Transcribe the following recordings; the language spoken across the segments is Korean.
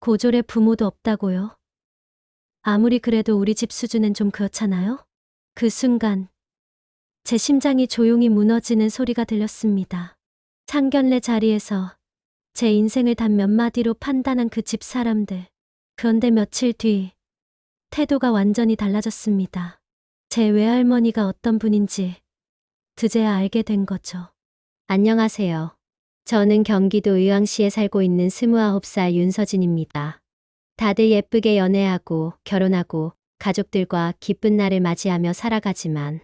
고졸의 부모도 없다고요? 아무리 그래도 우리 집 수준은 좀 그렇잖아요? 그 순간 제 심장이 조용히 무너지는 소리가 들렸습니다. 상견례 자리에서 제 인생을 단 몇 마디로 판단한 그 집 사람들. 그런데 며칠 뒤 태도가 완전히 달라졌습니다. 제 외할머니가 어떤 분인지 그제야 알게 된 거죠. 안녕하세요. 저는 경기도 의왕시에 살고 있는 29살 윤서진입니다. 다들 예쁘게 연애하고 결혼하고 가족들과 기쁜 날을 맞이하며 살아가지만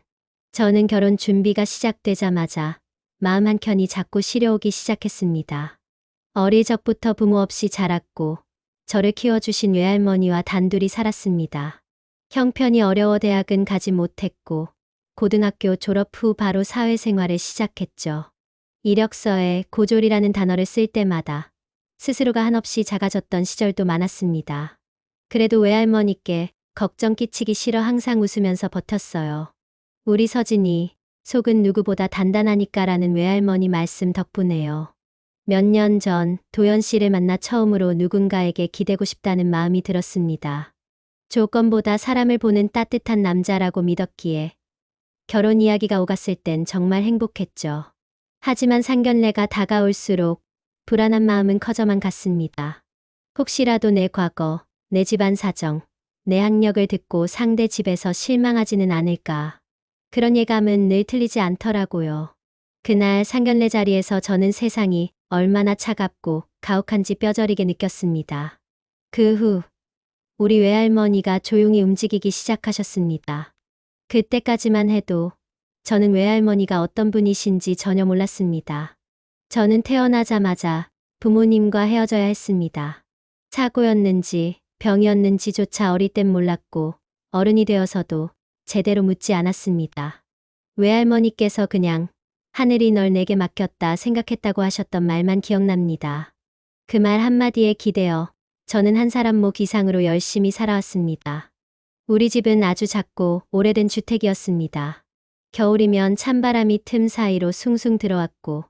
저는 결혼 준비가 시작되자마자 마음 한켠이 자꾸 시려오기 시작했습니다. 어릴 적부터 부모 없이 자랐고 저를 키워주신 외할머니와 단둘이 살았습니다. 형편이 어려워 대학은 가지 못했고 고등학교 졸업 후 바로 사회생활을 시작했죠. 이력서에 고졸이라는 단어를 쓸 때마다 스스로가 한없이 작아졌던 시절도 많았습니다. 그래도 외할머니께 걱정 끼치기 싫어 항상 웃으면서 버텼어요. 우리 서진이 속은 누구보다 단단하니까라는 외할머니 말씀 덕분에요. 몇 년 전 도연 씨를 만나 처음으로 누군가에게 기대고 싶다는 마음이 들었습니다. 조건보다 사람을 보는 따뜻한 남자라고 믿었기에 결혼 이야기가 오갔을 땐 정말 행복했죠. 하지만 상견례가 다가올수록 불안한 마음은 커져만 갔습니다. 혹시라도 내 과거, 내 집안 사정, 내 학력을 듣고 상대 집에서 실망하지는 않을까. 그런 예감은 늘 틀리지 않더라고요. 그날 상견례 자리에서 저는 세상이 얼마나 차갑고 가혹한지 뼈저리게 느꼈습니다. 그 후 우리 외할머니가 조용히 움직이기 시작하셨습니다. 그때까지만 해도 저는 외할머니가 어떤 분이신지 전혀 몰랐습니다. 저는 태어나자마자 부모님과 헤어져야 했습니다. 사고였는지 병이었는지조차 어릴 땐 몰랐고 어른이 되어서도 제대로 묻지 않았습니다. 외할머니께서 그냥 하늘이 널 내게 맡겼다 생각했다고 하셨던 말만 기억납니다. 그 말 한마디에 기대어 저는 한 사람 목 이상으로 열심히 살아왔습니다. 우리 집은 아주 작고 오래된 주택이었습니다. 겨울이면 찬바람이 틈 사이로 숭숭 들어왔고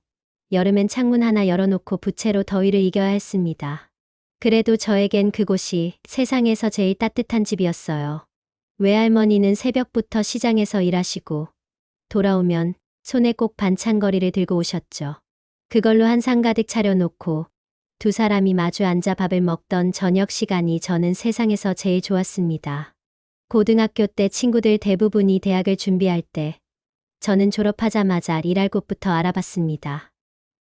여름엔 창문 하나 열어놓고 부채로 더위를 이겨야 했습니다. 그래도 저에겐 그곳이 세상에서 제일 따뜻한 집이었어요. 외할머니는 새벽부터 시장에서 일하시고 돌아오면 손에 꼭 반찬거리를 들고 오셨죠. 그걸로 한상 가득 차려놓고 두 사람이 마주 앉아 밥을 먹던 저녁 시간이 저는 세상에서 제일 좋았습니다. 고등학교 때 친구들 대부분이 대학을 준비할 때 저는 졸업하자마자 일할 곳부터 알아봤습니다.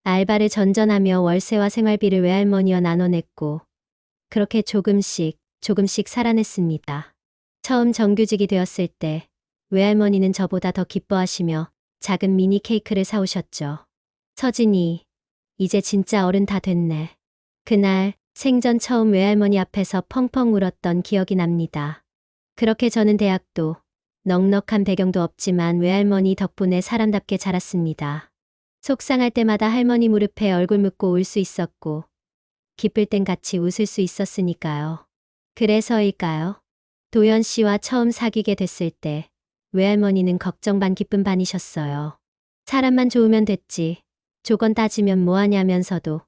알바를 전전하며 월세와 생활비를 외할머니와 나눠냈고 그렇게 조금씩 살아냈습니다. 처음 정규직이 되었을 때 외할머니는 저보다 더 기뻐하시며 작은 미니 케이크를 사오셨죠. 서진이, 이제 진짜 어른 다 됐네. 그날 생전 처음 외할머니 앞에서 펑펑 울었던 기억이 납니다. 그렇게 저는 대학도 넉넉한 배경도 없지만 외할머니 덕분에 사람답게 자랐습니다. 속상할 때마다 할머니 무릎에 얼굴 묻고 울 수 있었고 기쁠 땐 같이 웃을 수 있었으니까요. 그래서일까요? 도연 씨와 처음 사귀게 됐을 때 외할머니는 걱정 반 기쁨 반이셨어요. 사람만 좋으면 됐지. 조건 따지면 뭐하냐면서도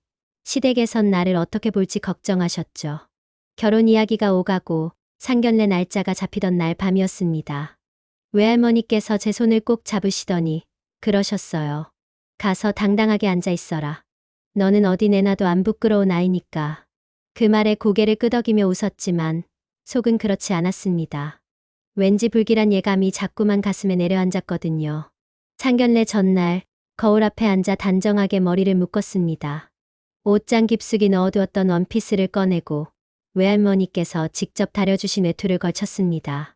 시댁에선 나를 어떻게 볼지 걱정하셨죠. 결혼 이야기가 오가고 상견례 날짜가 잡히던 날 밤이었습니다. 외할머니께서 제 손을 꼭 잡으시더니 그러셨어요. 가서 당당하게 앉아 있어라. 너는 어디 내놔도 안 부끄러운 아이니까. 그 말에 고개를 끄덕이며 웃었지만 속은 그렇지 않았습니다. 왠지 불길한 예감이 자꾸만 가슴에 내려앉았거든요. 상견례 전날 거울 앞에 앉아 단정하게 머리를 묶었습니다. 옷장 깊숙이 넣어두었던 원피스를 꺼내고 외할머니께서 직접 다려주신 외투를 걸쳤습니다.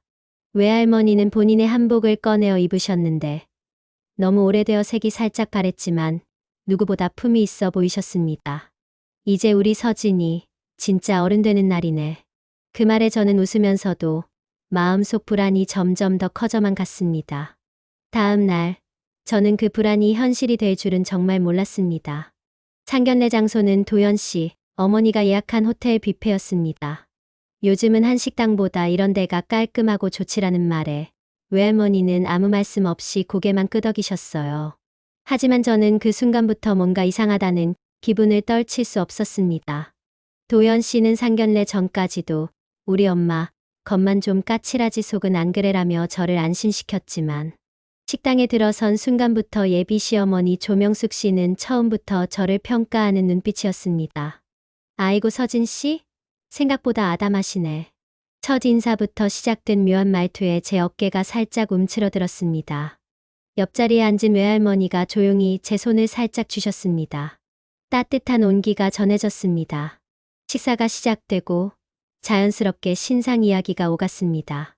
외할머니는 본인의 한복을 꺼내어 입으셨는데 너무 오래되어 색이 살짝 바랬지만 누구보다 품이 있어 보이셨습니다. 이제 우리 서진이 진짜 어른 되는 날이네. 그 말에 저는 웃으면서도 마음속 불안이 점점 더 커져만 갔습니다. 다음 날 저는 그 불안이 현실이 될 줄은 정말 몰랐습니다. 상견례 장소는 도연 씨 어머니가 예약한 호텔 뷔페였습니다. 요즘은 한식당보다 이런 데가 깔끔하고 좋지라는 말에 외할머니는 아무 말씀 없이 고개만 끄덕이셨어요. 하지만 저는 그 순간부터 뭔가 이상하다는 기분을 떨칠 수 없었습니다. 도연 씨는 상견례 전까지도 우리 엄마 겉만 좀 까칠하지 속은 안 그래라며 저를 안심시켰지만 식당에 들어선 순간부터 예비 시어머니 조명숙 씨는 처음부터 저를 평가하는 눈빛이었습니다. 아이고 서진 씨? 생각보다 아담하시네. 첫 인사부터 시작된 묘한 말투에 제 어깨가 살짝 움츠러들었습니다. 옆자리에 앉은 외할머니가 조용히 제 손을 살짝 쥐셨습니다. 따뜻한 온기가 전해졌습니다. 식사가 시작되고 자연스럽게 신상 이야기가 오갔습니다.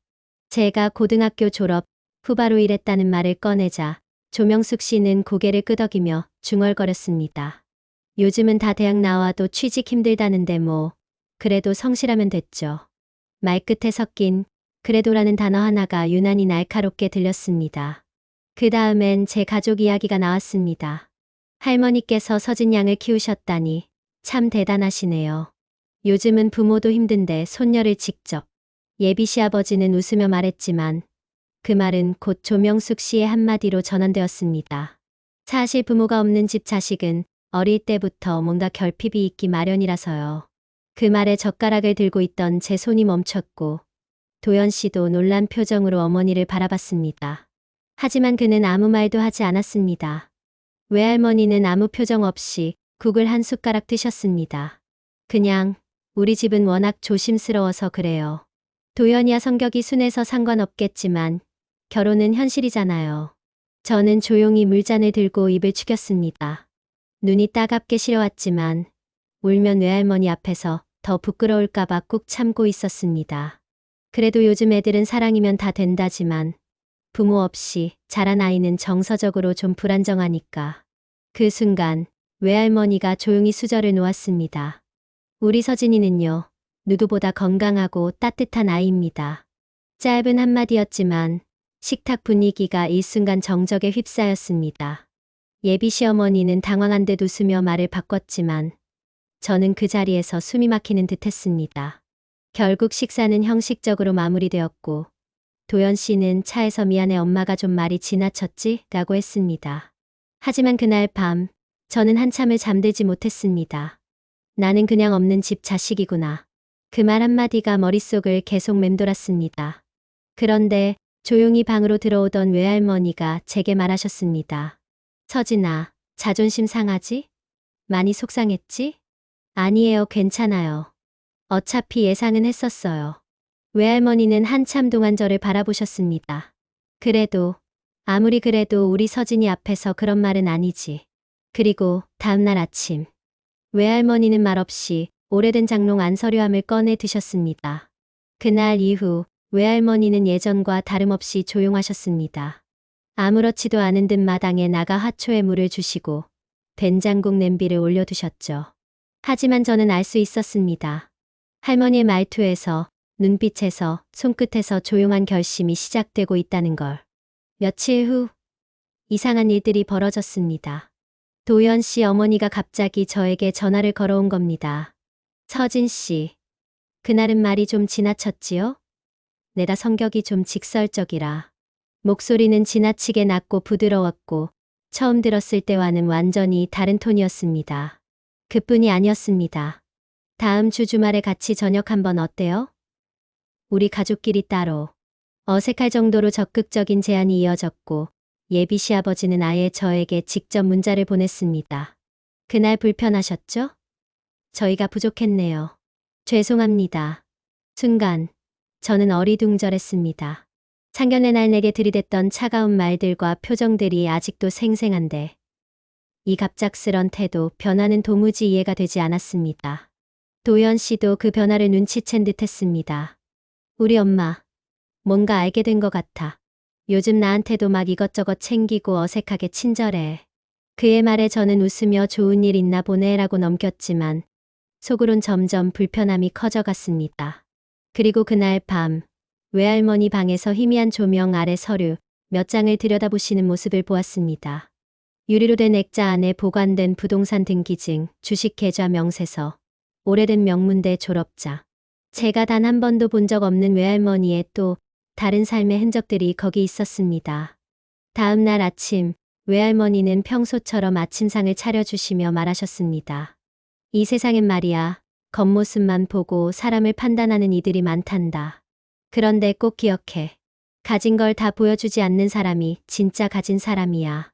제가 고등학교 졸업 후 바로 일했다는 말을 꺼내자 조명숙 씨는 고개를 끄덕이며 중얼거렸습니다. 요즘은 다 대학 나와도 취직 힘들다는데 뭐 그래도 성실하면 됐죠. 말끝에 섞인 그래도라는 단어 하나가 유난히 날카롭게 들렸습니다. 그 다음엔 제 가족 이야기가 나왔습니다. 할머니께서 서진 양을 키우셨다니 참 대단하시네요. 요즘은 부모도 힘든데 손녀를 직접. 예비 시아버지는 웃으며 말했지만 그 말은 곧 조명숙 씨의 한마디로 전환되었습니다. 사실 부모가 없는 집 자식은 어릴 때부터 뭔가 결핍이 있기 마련이라서요. 그 말에 젓가락을 들고 있던 제 손이 멈췄고 도연 씨도 놀란 표정으로 어머니를 바라봤습니다. 하지만 그는 아무 말도 하지 않았습니다. 외할머니는 아무 표정 없이 국을 한 숟가락 드셨습니다. 그냥 우리 집은 워낙 조심스러워서 그래요. 도연이야 성격이 순해서 상관없겠지만 결혼은 현실이잖아요. 저는 조용히 물잔을 들고 입을 축였습니다. 눈이 따갑게 시려왔지만 울면 외할머니 앞에서 더 부끄러울까봐 꾹 참고 있었습니다. 그래도 요즘 애들은 사랑이면 다 된다지만 부모 없이 자란 아이는 정서적으로 좀 불안정하니까. 그 순간 외할머니가 조용히 수저를 놓았습니다. 우리 서진이는요, 누구보다 건강하고 따뜻한 아이입니다. 짧은 한마디였지만 식탁 분위기가 일순간 정적에 휩싸였습니다. 예비 시어머니는 당황한 듯 웃으며 말을 바꿨지만 저는 그 자리에서 숨이 막히는 듯 했습니다. 결국 식사는 형식적으로 마무리되었고 도연 씨는 차에서 미안해 엄마가 좀 말이 지나쳤지? 라고 했습니다. 하지만 그날 밤 저는 한참을 잠들지 못했습니다. 나는 그냥 없는 집 자식이구나. 그 말 한마디가 머릿속을 계속 맴돌았습니다. 그런데 조용히 방으로 들어오던 외할머니가 제게 말하셨습니다. 서진아, 자존심 상하지? 많이 속상했지? 아니에요, 괜찮아요. 어차피 예상은 했었어요. 외할머니는 한참 동안 저를 바라보셨습니다. 그래도, 아무리 그래도 우리 서진이 앞에서 그런 말은 아니지. 그리고 다음날 아침, 외할머니는 말없이 오래된 장롱 안서류함을 꺼내 드셨습니다. 그날 이후 외할머니는 예전과 다름없이 조용하셨습니다. 아무렇지도 않은 듯 마당에 나가 화초에 물을 주시고 된장국 냄비를 올려두셨죠. 하지만 저는 알 수 있었습니다. 할머니의 말투에서, 눈빛에서, 손끝에서 조용한 결심이 시작되고 있다는 걸. 며칠 후 이상한 일들이 벌어졌습니다. 도연 씨 어머니가 갑자기 저에게 전화를 걸어온 겁니다. 서진 씨, 그날은 말이 좀 지나쳤지요? 내가 성격이 좀 직설적이라. 목소리는 지나치게 낮고 부드러웠고 처음 들었을 때와는 완전히 다른 톤이었습니다. 그뿐이 아니었습니다. 다음 주 주말에 같이 저녁 한번 어때요? 우리 가족끼리 따로. 어색할 정도로 적극적인 제안이 이어졌고 예비 시아버지는 아예 저에게 직접 문자를 보냈습니다. 그날 불편하셨죠? 저희가 부족했네요. 죄송합니다. 순간 저는 어리둥절했습니다. 상견례 날 내게 들이댔던 차가운 말들과 표정들이 아직도 생생한데 이 갑작스런 태도, 변화는 도무지 이해가 되지 않았습니다. 도연 씨도 그 변화를 눈치챈 듯 했습니다. 우리 엄마, 뭔가 알게 된 것 같아. 요즘 나한테도 막 이것저것 챙기고 어색하게 친절해. 그의 말에 저는 웃으며 좋은 일 있나 보네라고 넘겼지만 속으론 점점 불편함이 커져갔습니다. 그리고 그날 밤 외할머니 방에서 희미한 조명 아래 서류 몇 장을 들여다보시는 모습을 보았습니다. 유리로 된 액자 안에 보관된 부동산 등기증, 주식계좌 명세서, 오래된 명문대 졸업장. 제가 단 한 번도 본 적 없는 외할머니의 또 다른 삶의 흔적들이 거기 있었습니다. 다음 날 아침 외할머니는 평소처럼 아침상을 차려주시며 말하셨습니다. 이 세상엔 말이야, 겉모습만 보고 사람을 판단하는 이들이 많단다. 그런데 꼭 기억해. 가진 걸 다 보여주지 않는 사람이 진짜 가진 사람이야.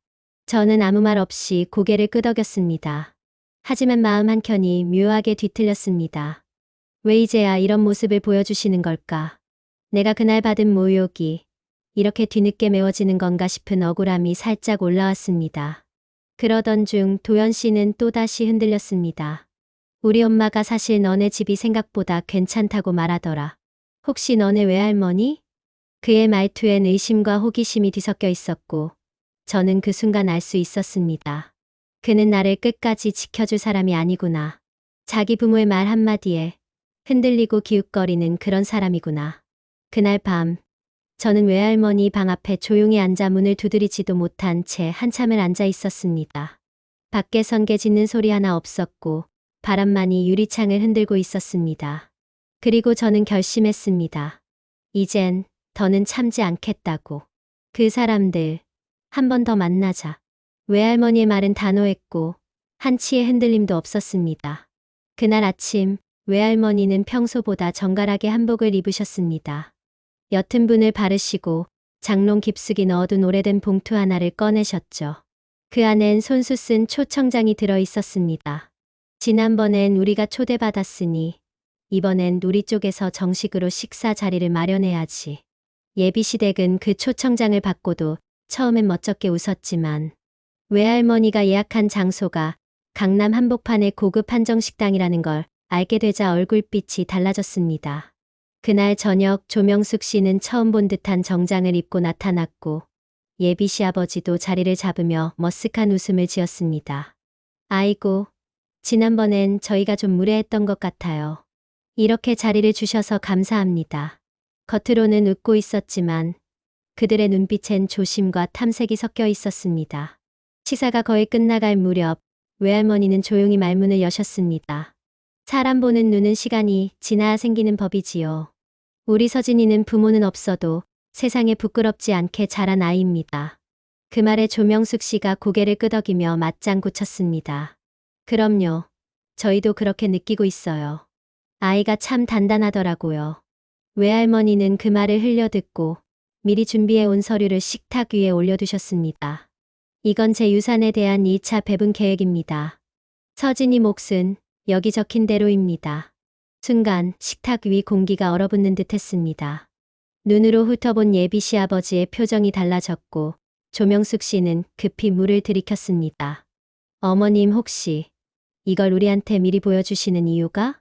저는 아무 말 없이 고개를 끄덕였습니다. 하지만 마음 한켠이 묘하게 뒤틀렸습니다. 왜 이제야 이런 모습을 보여주시는 걸까? 내가 그날 받은 모욕이 이렇게 뒤늦게 메워지는 건가 싶은 억울함이 살짝 올라왔습니다. 그러던 중 도연 씨는 또다시 흔들렸습니다. 우리 엄마가 사실 너네 집이 생각보다 괜찮다고 말하더라. 혹시 너네 외할머니? 그의 말투엔 의심과 호기심이 뒤섞여 있었고 저는 그 순간 알 수 있었습니다. 그는 나를 끝까지 지켜줄 사람이 아니구나. 자기 부모의 말 한마디에 흔들리고 기웃거리는 그런 사람이구나. 그날 밤 저는 외할머니 방 앞에 조용히 앉아 문을 두드리지도 못한 채 한참을 앉아 있었습니다. 밖에 선개 짖는 소리 하나 없었고 바람만이 유리창을 흔들고 있었습니다. 그리고 저는 결심했습니다. 이젠 더는 참지 않겠다고. 그 사람들 한 번 더 만나자. 외할머니의 말은 단호했고 한치의 흔들림도 없었습니다. 그날 아침 외할머니는 평소보다 정갈하게 한복을 입으셨습니다. 옅은 분을 바르시고 장롱 깊숙이 넣어둔 오래된 봉투 하나를 꺼내셨죠. 그 안엔 손수 쓴 초청장이 들어 있었습니다. 지난번엔 우리가 초대받았으니 이번엔 우리 쪽에서 정식으로 식사 자리를 마련해야지. 예비시댁은 그 초청장을 받고도 처음엔 멋쩍게 웃었지만 외할머니가 예약한 장소가 강남 한복판의 고급 한정식당이라는 걸 알게 되자 얼굴빛이 달라졌습니다. 그날 저녁 조명숙 씨는 처음 본 듯한 정장을 입고 나타났고 예비 시아버지도 자리를 잡으며 머쓱한 웃음을 지었습니다. 아이고, 지난번엔 저희가 좀 무례했던 것 같아요. 이렇게 자리를 주셔서 감사합니다. 겉으로는 웃고 있었지만 그들의 눈빛엔 조심과 탐색이 섞여 있었습니다. 식사가 거의 끝나갈 무렵 외할머니는 조용히 말문을 여셨습니다. 사람 보는 눈은 시간이 지나야 생기는 법이지요. 우리 서진이는 부모는 없어도 세상에 부끄럽지 않게 자란 아이입니다. 그 말에 조명숙 씨가 고개를 끄덕이며 맞장구 쳤습니다. 그럼요. 저희도 그렇게 느끼고 있어요. 아이가 참 단단하더라고요. 외할머니는 그 말을 흘려듣고 미리 준비해 온 서류를 식탁 위에 올려두셨습니다. 이건 제 유산에 대한 2차 배분 계획입니다. 서진이 몫은 여기 적힌 대로입니다. 순간 식탁 위 공기가 얼어붙는 듯 했습니다. 눈으로 훑어본 예비 시아버지의 표정이 달라졌고 조명숙 씨는 급히 물을 들이켰습니다. 어머님 혹시 이걸 우리한테 미리 보여주시는 이유가?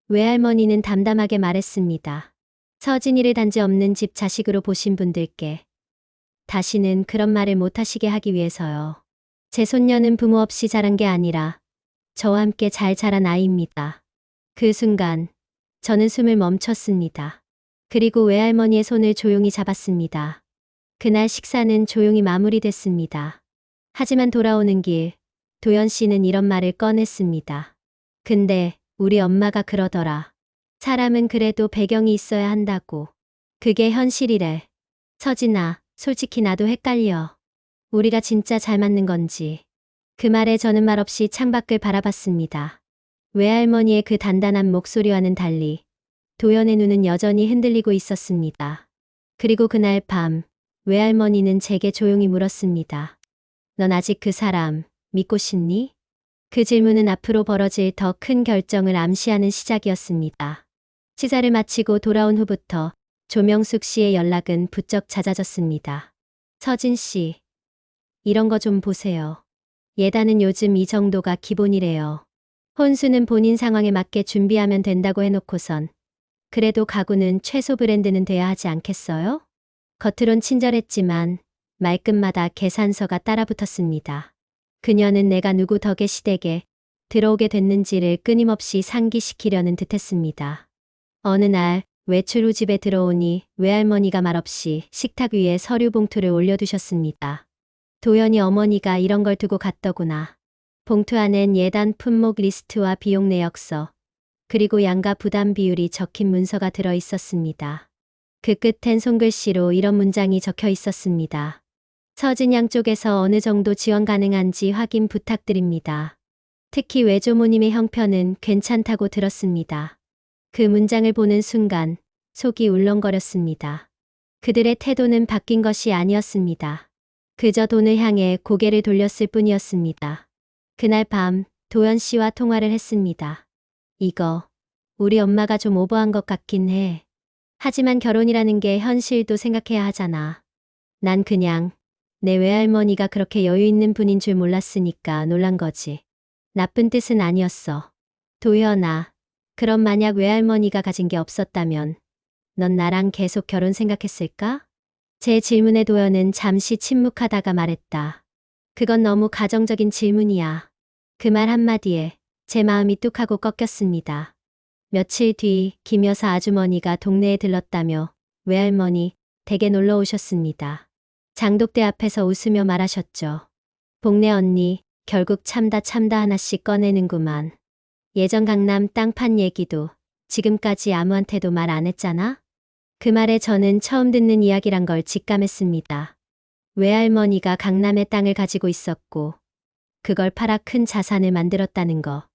외할머니는 담담하게 말했습니다. 서진이를 단지 없는 집 자식으로 보신 분들께 다시는 그런 말을 못하시게 하기 위해서요. 제 손녀는 부모 없이 자란 게 아니라 저와 함께 잘 자란 아이입니다. 그 순간 저는 숨을 멈췄습니다. 그리고 외할머니의 손을 조용히 잡았습니다. 그날 식사는 조용히 마무리됐습니다. 하지만 돌아오는 길 도연 씨는 이런 말을 꺼냈습니다. 근데 우리 엄마가 그러더라. 사람은 그래도 배경이 있어야 한다고. 그게 현실이래. 서진아, 솔직히 나도 헷갈려. 우리가 진짜 잘 맞는 건지. 그 말에 저는 말없이 창밖을 바라봤습니다. 외할머니의 그 단단한 목소리와는 달리 도연의 눈은 여전히 흔들리고 있었습니다. 그리고 그날 밤 외할머니는 제게 조용히 물었습니다. 넌 아직 그 사람 믿고 싶니? 그 질문은 앞으로 벌어질 더 큰 결정을 암시하는 시작이었습니다. 시사를 마치고 돌아온 후부터 조명숙 씨의 연락은 부쩍 잦아졌습니다. 서진 씨, 이런 거 좀 보세요. 예단은 요즘 이 정도가 기본이래요. 혼수는 본인 상황에 맞게 준비하면 된다고 해놓고선 그래도 가구는 최소 브랜드는 돼야 하지 않겠어요? 겉으론 친절했지만 말끝마다 계산서가 따라붙었습니다. 그녀는 내가 누구 덕에 시댁에 들어오게 됐는지를 끊임없이 상기시키려는 듯했습니다. 어느 날 외출 후 집에 들어오니 외할머니가 말없이 식탁 위에 서류 봉투를 올려두셨습니다. 도연이 어머니가 이런 걸 두고 갔더구나. 봉투 안엔 예단 품목 리스트와 비용 내역서, 그리고 양가 부담 비율이 적힌 문서가 들어 있었습니다. 그 끝엔 손글씨로 이런 문장이 적혀 있었습니다. 서진 양 쪽에서 어느 정도 지원 가능한지 확인 부탁드립니다. 특히 외조모님의 형편은 괜찮다고 들었습니다. 그 문장을 보는 순간 속이 울렁거렸습니다. 그들의 태도는 바뀐 것이 아니었습니다. 그저 돈을 향해 고개를 돌렸을 뿐이었습니다. 그날 밤 도연 씨와 통화를 했습니다. 이거 우리 엄마가 좀 오버한 것 같긴 해. 하지만 결혼이라는 게 현실도 생각해야 하잖아. 난 그냥 내 외할머니가 그렇게 여유 있는 분인 줄 몰랐으니까 놀란 거지. 나쁜 뜻은 아니었어. 도연아, 그럼 만약 외할머니가 가진 게 없었다면 넌 나랑 계속 결혼 생각했을까? 제 질문에 도연은 잠시 침묵하다가 말했다. 그건 너무 가정적인 질문이야. 그 말 한마디에 제 마음이 뚝 하고 꺾였습니다. 며칠 뒤 김 여사 아주머니가 동네에 들렀다며 외할머니 댁에 놀러 오셨습니다. 장독대 앞에서 웃으며 말하셨죠. 복내 언니 결국 참다 하나씩 꺼내는구만. 예전 강남 땅 판 얘기도 지금까지 아무한테도 말 안 했잖아? 그 말에 저는 처음 듣는 이야기란 걸 직감했습니다. 외할머니가 강남의 땅을 가지고 있었고 그걸 팔아 큰 자산을 만들었다는 거.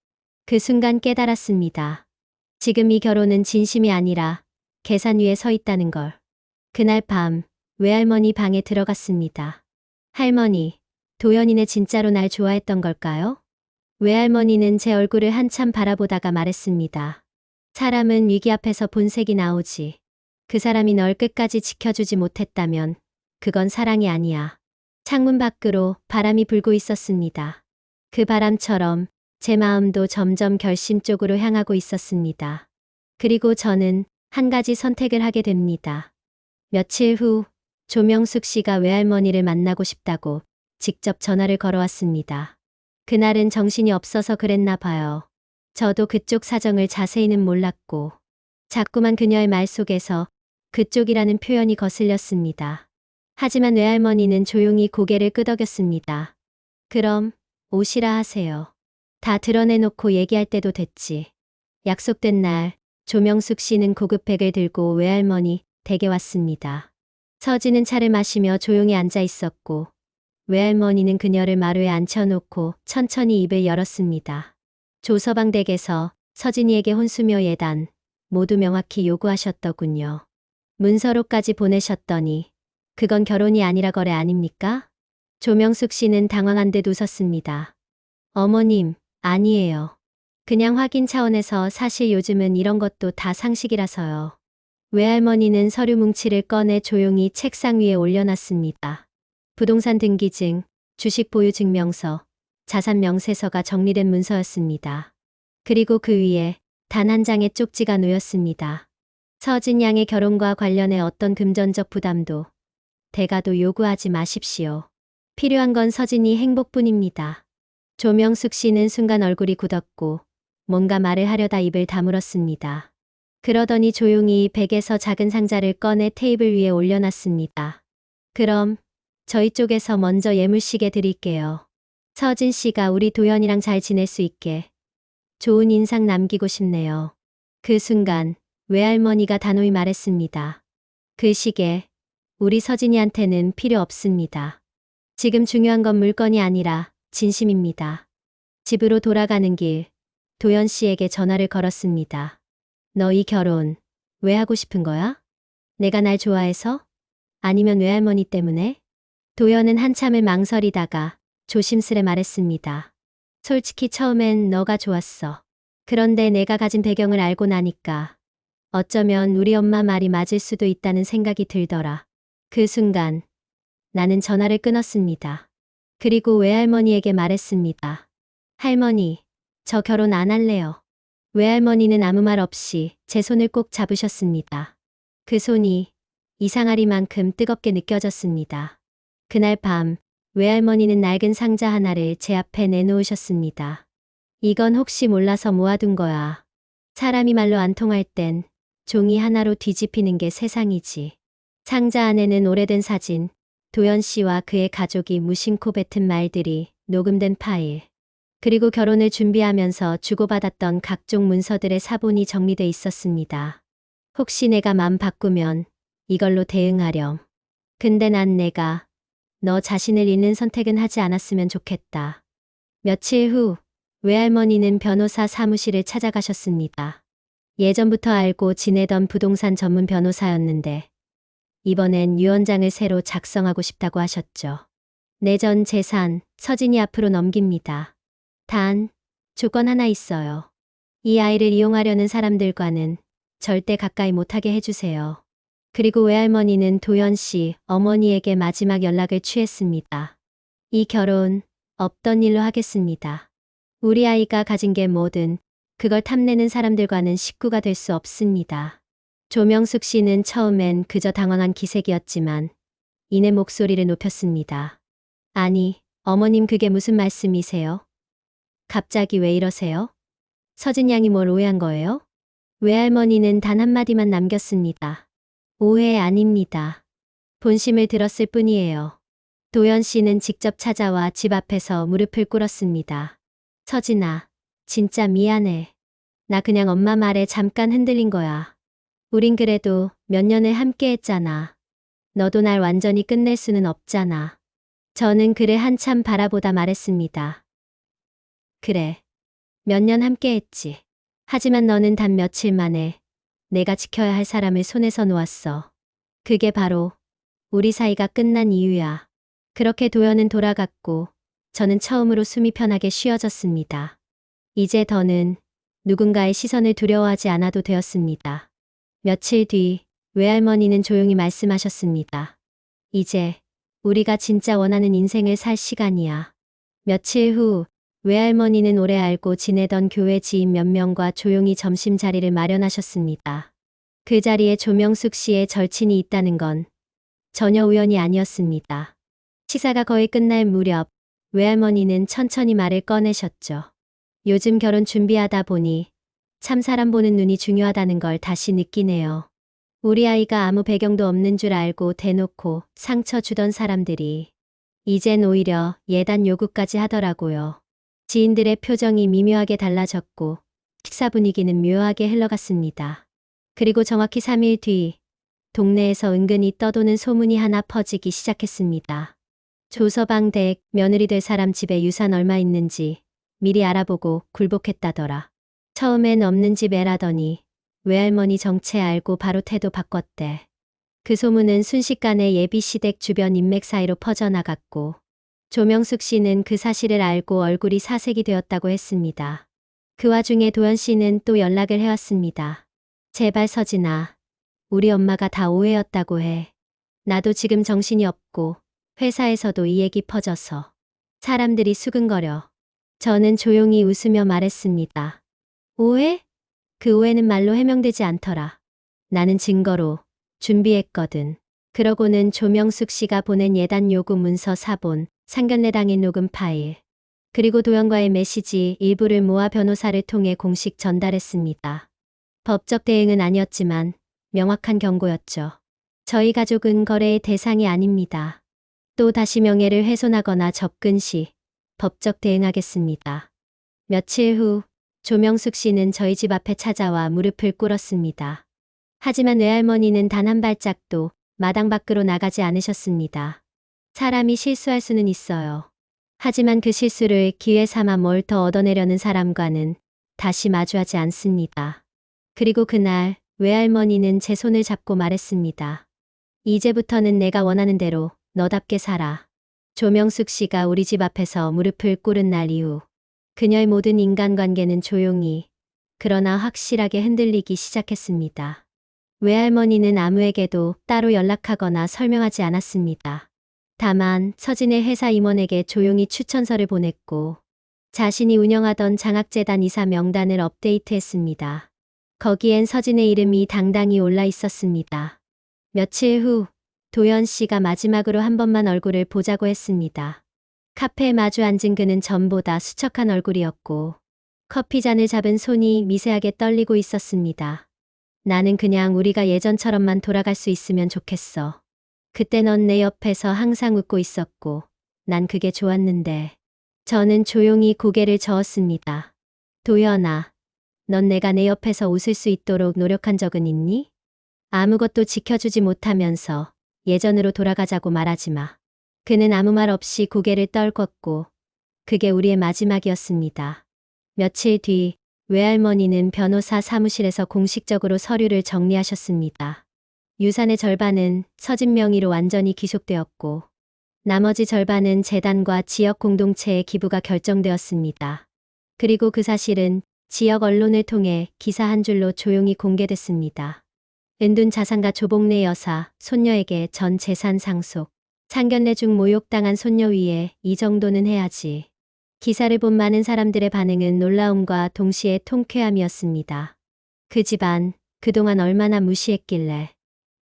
그 순간 깨달았습니다. 지금 이 결혼은 진심이 아니라 계산 위에 서 있다는 걸. 그날 밤 외할머니 방에 들어갔습니다. 할머니, 도연이네 진짜로 날 좋아했던 걸까요? 외할머니는 제 얼굴을 한참 바라보다가 말했습니다. 사람은 위기 앞에서 본색이 나오지. 그 사람이 널 끝까지 지켜주지 못했다면 그건 사랑이 아니야. 창문 밖으로 바람이 불고 있었습니다. 그 바람처럼 제 마음도 점점 결심 쪽으로 향하고 있었습니다. 그리고 저는 한 가지 선택을 하게 됩니다. 며칠 후 조명숙 씨가 외할머니를 만나고 싶다고 직접 전화를 걸어왔습니다. 그날은 정신이 없어서 그랬나 봐요. 저도 그쪽 사정을 자세히는 몰랐고 자꾸만 그녀의 말 속에서 그쪽이라는 표현이 거슬렸습니다. 하지만 외할머니는 조용히 고개를 끄덕였습니다. 그럼 오시라 하세요. 다 드러내놓고 얘기할 때도 됐지. 약속된 날 조명숙 씨는 고급백을 들고 외할머니 댁에 왔습니다. 서진은 차를 마시며 조용히 앉아 있었고 외할머니는 그녀를 마루에 앉혀놓고 천천히 입을 열었습니다. 조서방 댁에서 서진이에게 혼수며 예단 모두 명확히 요구하셨더군요. 문서로까지 보내셨더니 그건 결혼이 아니라 거래 아닙니까? 조명숙 씨는 당황한 듯 웃었습니다. 어머님, 아니에요. 그냥 확인 차원에서 사실 요즘은 이런 것도 다 상식이라서요. 외할머니는 서류 뭉치를 꺼내 조용히 책상 위에 올려놨습니다. 부동산 등기증, 주식 보유 증명서, 자산 명세서가 정리된 문서였습니다. 그리고 그 위에 단 한 장의 쪽지가 놓였습니다. 서진 양의 결혼과 관련해 어떤 금전적 부담도 대가도 요구하지 마십시오. 필요한 건 서진이 행복뿐입니다. 조명숙 씨는 순간 얼굴이 굳었고 뭔가 말을 하려다 입을 다물었습니다. 그러더니 조용히 백에서 작은 상자를 꺼내 테이블 위에 올려놨습니다. 그럼 저희 쪽에서 먼저 예물시계 드릴게요. 서진 씨가 우리 도연이랑 잘 지낼 수 있게 좋은 인상 남기고 싶네요. 그 순간 외할머니가 단호히 말했습니다. 그 시계 우리 서진이한테는 필요 없습니다. 지금 중요한 건 물건이 아니라 진심입니다. 집으로 돌아가는 길 도연 씨에게 전화를 걸었습니다. 너 이 결혼 왜 하고 싶은 거야? 내가 날 좋아해서? 아니면 외할머니 때문에? 도연은 한참을 망설이다가 조심스레 말했습니다. 솔직히 처음엔 너가 좋았어. 그런데 내가 가진 배경을 알고 나니까 어쩌면 우리 엄마 말이 맞을 수도 있다는 생각이 들더라. 그 순간 나는 전화를 끊었습니다. 그리고 외할머니에게 말했습니다. 할머니, 저 결혼 안 할래요. 외할머니는 아무 말 없이 제 손을 꼭 잡으셨습니다. 그 손이 이상하리만큼 뜨겁게 느껴졌습니다. 그날 밤 외할머니는 낡은 상자 하나를 제 앞에 내놓으셨습니다. 이건 혹시 몰라서 모아둔 거야. 사람이 말로 안 통할 땐 종이 하나로 뒤집히는 게 세상이지. 상자 안에는 오래된 사진, 도연 씨와 그의 가족이 무심코 뱉은 말들이 녹음된 파일, 그리고 결혼을 준비하면서 주고받았던 각종 문서들의 사본이 정리돼 있었습니다. 혹시 내가 맘 바꾸면 이걸로 대응하렴. 근데 난 내가 너 자신을 잃는 선택은 하지 않았으면 좋겠다. 며칠 후 외할머니는 변호사 사무실을 찾아가셨습니다. 예전부터 알고 지내던 부동산 전문 변호사였는데 이번엔 유언장을 새로 작성하고 싶다고 하셨죠. 내 전 재산 서진이 앞으로 넘깁니다. 단, 조건 하나 있어요. 이 아이를 이용하려는 사람들과는 절대 가까이 못하게 해주세요. 그리고 외할머니는 도연 씨 어머니에게 마지막 연락을 취했습니다. 이 결혼 없던 일로 하겠습니다. 우리 아이가 가진 게 뭐든 그걸 탐내는 사람들과는 식구가 될 수 없습니다. 조명숙 씨는 처음엔 그저 당황한 기색이었지만 이내 목소리를 높였습니다. 아니, 어머님 그게 무슨 말씀이세요? 갑자기 왜 이러세요? 서진 양이 뭘 오해한 거예요? 외할머니는 단 한마디만 남겼습니다. 오해 아닙니다. 본심을 들었을 뿐이에요. 도연 씨는 직접 찾아와 집 앞에서 무릎을 꿇었습니다. 서진아, 진짜 미안해. 나 그냥 엄마 말에 잠깐 흔들린 거야. 우린 그래도 몇 년을 함께 했잖아. 너도 날 완전히 끝낼 수는 없잖아. 저는 그를 한참 바라보다 말했습니다. 그래. 몇 년 함께 했지. 하지만 너는 단 며칠 만에 내가 지켜야 할 사람을 손에서 놓았어. 그게 바로 우리 사이가 끝난 이유야. 그렇게 도연은 돌아갔고 저는 처음으로 숨이 편하게 쉬어졌습니다. 이제 더는 누군가의 시선을 두려워하지 않아도 되었습니다. 며칠 뒤 외할머니는 조용히 말씀하셨습니다. 이제 우리가 진짜 원하는 인생을 살 시간이야. 며칠 후 외할머니는 오래 알고 지내던 교회 지인 몇 명과 조용히 점심자리를 마련하셨습니다. 그 자리에 조명숙 씨의 절친이 있다는 건 전혀 우연이 아니었습니다. 식사가 거의 끝날 무렵 외할머니는 천천히 말을 꺼내셨죠. 요즘 결혼 준비하다 보니 참 사람 보는 눈이 중요하다는 걸 다시 느끼네요. 우리 아이가 아무 배경도 없는 줄 알고 대놓고 상처 주던 사람들이 이젠 오히려 예단 요구까지 하더라고요. 지인들의 표정이 미묘하게 달라졌고 식사 분위기는 묘하게 흘러갔습니다. 그리고 정확히 3일 뒤 동네에서 은근히 떠도는 소문이 하나 퍼지기 시작했습니다. 조서방 댁 며느리 될 사람 집에 유산 얼마 있는지 미리 알아보고 굴복했다더라. 처음엔 없는 집 애라더니 외할머니 정체 알고 바로 태도 바꿨대. 그 소문은 순식간에 예비시댁 주변 인맥 사이로 퍼져나갔고 조명숙 씨는 그 사실을 알고 얼굴이 사색이 되었다고 했습니다. 그 와중에 도연 씨는 또 연락을 해왔습니다. 제발 서진아, 우리 엄마가 다 오해였다고 해. 나도 지금 정신이 없고 회사에서도 이 얘기 퍼져서 사람들이 수근거려. 저는 조용히 웃으며 말했습니다. 오해? 그 오해는 말로 해명되지 않더라. 나는 증거로 준비했거든. 그러고는 조명숙 씨가 보낸 예단 요구 문서 사본, 상견례 당일 녹음 파일, 그리고 도연과의 메시지 일부를 모아 변호사를 통해 공식 전달했습니다. 법적 대응은 아니었지만 명확한 경고였죠. 저희 가족은 거래의 대상이 아닙니다. 또 다시 명예를 훼손하거나 접근 시 법적 대응하겠습니다. 며칠 후 조명숙 씨는 저희 집 앞에 찾아와 무릎을 꿇었습니다. 하지만 외할머니는 단 한 발짝도 마당 밖으로 나가지 않으셨습니다. 사람이 실수할 수는 있어요. 하지만 그 실수를 기회 삼아 뭘 더 얻어내려는 사람과는 다시 마주하지 않습니다. 그리고 그날 외할머니는 제 손을 잡고 말했습니다. 이제부터는 내가 원하는 대로 너답게 살아. 조명숙 씨가 우리 집 앞에서 무릎을 꿇은 날 이후 그녀의 모든 인간관계는 조용히 그러나 확실하게 흔들리기 시작했습니다. 외할머니는 아무에게도 따로 연락하거나 설명하지 않았습니다. 다만 서진의 회사 임원에게 조용히 추천서를 보냈고 자신이 운영하던 장학재단 이사 명단을 업데이트했습니다. 거기엔 서진의 이름이 당당히 올라 있었습니다. 며칠 후 도연 씨가 마지막으로 한 번만 얼굴을 보자고 했습니다. 카페에 마주 앉은 그는 전보다 수척한 얼굴이었고 커피잔을 잡은 손이 미세하게 떨리고 있었습니다. 나는 그냥 우리가 예전처럼만 돌아갈 수 있으면 좋겠어. 그때 넌 내 옆에서 항상 웃고 있었고 난 그게 좋았는데. 저는 조용히 고개를 저었습니다. 도연아, 넌 내가 내 옆에서 웃을 수 있도록 노력한 적은 있니? 아무것도 지켜주지 못하면서 예전으로 돌아가자고 말하지 마. 그는 아무 말 없이 고개를 떨궜고 그게 우리의 마지막이었습니다. 며칠 뒤 외할머니는 변호사 사무실에서 공식적으로 서류를 정리하셨습니다. 유산의 절반은 서진 명의로 완전히 귀속되었고 나머지 절반은 재단과 지역 공동체에 기부가 결정되었습니다. 그리고 그 사실은 지역 언론을 통해 기사 한 줄로 조용히 공개됐습니다. 은둔 자산가 조복래 여사, 손녀에게 전 재산 상속, 상견례 중 모욕당한 손녀 위에 이 정도는 해야지. 기사를 본 많은 사람들의 반응은 놀라움과 동시에 통쾌함이었습니다. 그 집안, 그동안 얼마나 무시했길래.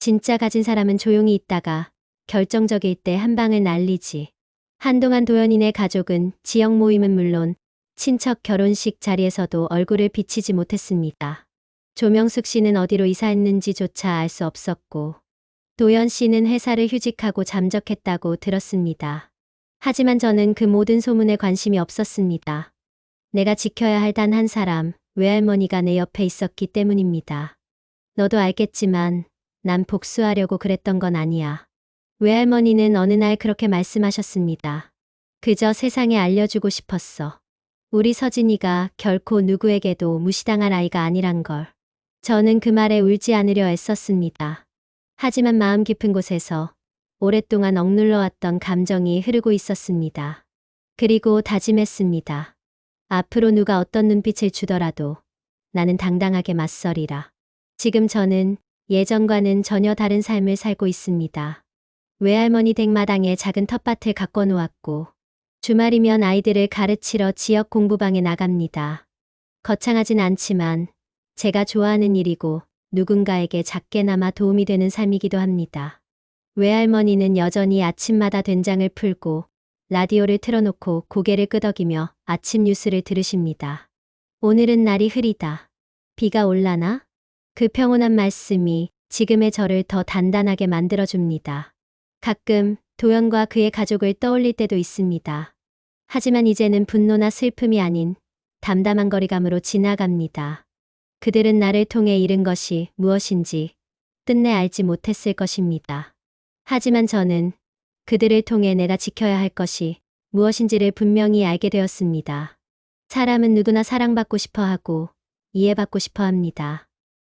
진짜 가진 사람은 조용히 있다가 결정적일 때 한 방을 날리지. 한동안 도연이네 가족은 지역 모임은 물론 친척 결혼식 자리에서도 얼굴을 비치지 못했습니다. 조명숙 씨는 어디로 이사했는지조차 알 수 없었고 도연 씨는 회사를 휴직하고 잠적했다고 들었습니다. 하지만 저는 그 모든 소문에 관심이 없었습니다. 내가 지켜야 할 단 한 사람, 외할머니가 내 옆에 있었기 때문입니다. 너도 알겠지만 난 복수하려고 그랬던 건 아니야. 외할머니는 어느 날 그렇게 말씀하셨습니다. 그저 세상에 알려주고 싶었어. 우리 서진이가 결코 누구에게도 무시당할 아이가 아니란 걸. 저는 그 말에 울지 않으려 애썼습니다. 하지만 마음 깊은 곳에서 오랫동안 억눌러왔던 감정이 흐르고 있었습니다. 그리고 다짐했습니다. 앞으로 누가 어떤 눈빛을 주더라도 나는 당당하게 맞서리라. 지금 저는 예전과는 전혀 다른 삶을 살고 있습니다. 외할머니 댁마당에 작은 텃밭을 가꿔 놓았고 주말이면 아이들을 가르치러 지역 공부방에 나갑니다. 거창하진 않지만 제가 좋아하는 일이고 누군가에게 작게나마 도움이 되는 삶이기도 합니다. 외할머니는 여전히 아침마다 된장을 풀고 라디오를 틀어놓고 고개를 끄덕이며 아침 뉴스를 들으십니다. 오늘은 날이 흐리다. 비가 올라나? 그 평온한 말씀이 지금의 저를 더 단단하게 만들어줍니다. 가끔 도연과 그의 가족을 떠올릴 때도 있습니다. 하지만 이제는 분노나 슬픔이 아닌 담담한 거리감으로 지나갑니다. 그들은 나를 통해 잃은 것이 무엇인지 끝내 알지 못했을 것입니다. 하지만 저는 그들을 통해 내가 지켜야 할 것이 무엇인지를 분명히 알게 되었습니다. 사람은 누구나 사랑받고 싶어 하고 이해받고 싶어 합니다.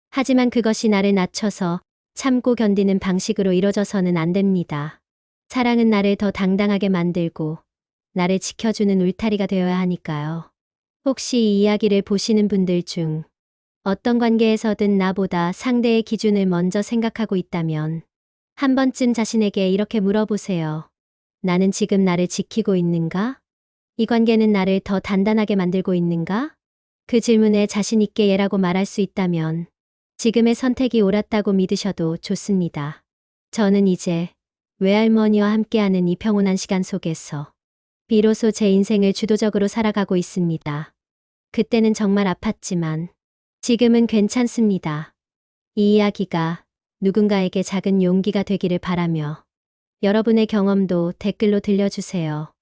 하지만 그것이 나를 낮춰서 참고 견디는 방식으로 이뤄져서는 안 됩니다. 사랑은 나를 더 당당하게 만들고 나를 지켜주는 울타리가 되어야 하니까요. 혹시 이 이야기를 보시는 분들 중 어떤 관계에서든 나보다 상대의 기준을 먼저 생각하고 있다면 한 번쯤 자신에게 이렇게 물어보세요. 나는 지금 나를 지키고 있는가? 이 관계는 나를 더 단단하게 만들고 있는가? 그 질문에 자신 있게 예라고 말할 수 있다면 지금의 선택이 옳았다고 믿으셔도 좋습니다. 저는 이제 외할머니와 함께하는 이 평온한 시간 속에서 비로소 제 인생을 주도적으로 살아가고 있습니다. 그때는 정말 아팠지만 지금은 괜찮습니다. 이 이야기가 누군가에게 작은 용기가 되기를 바라며 여러분의 경험도 댓글로 들려주세요.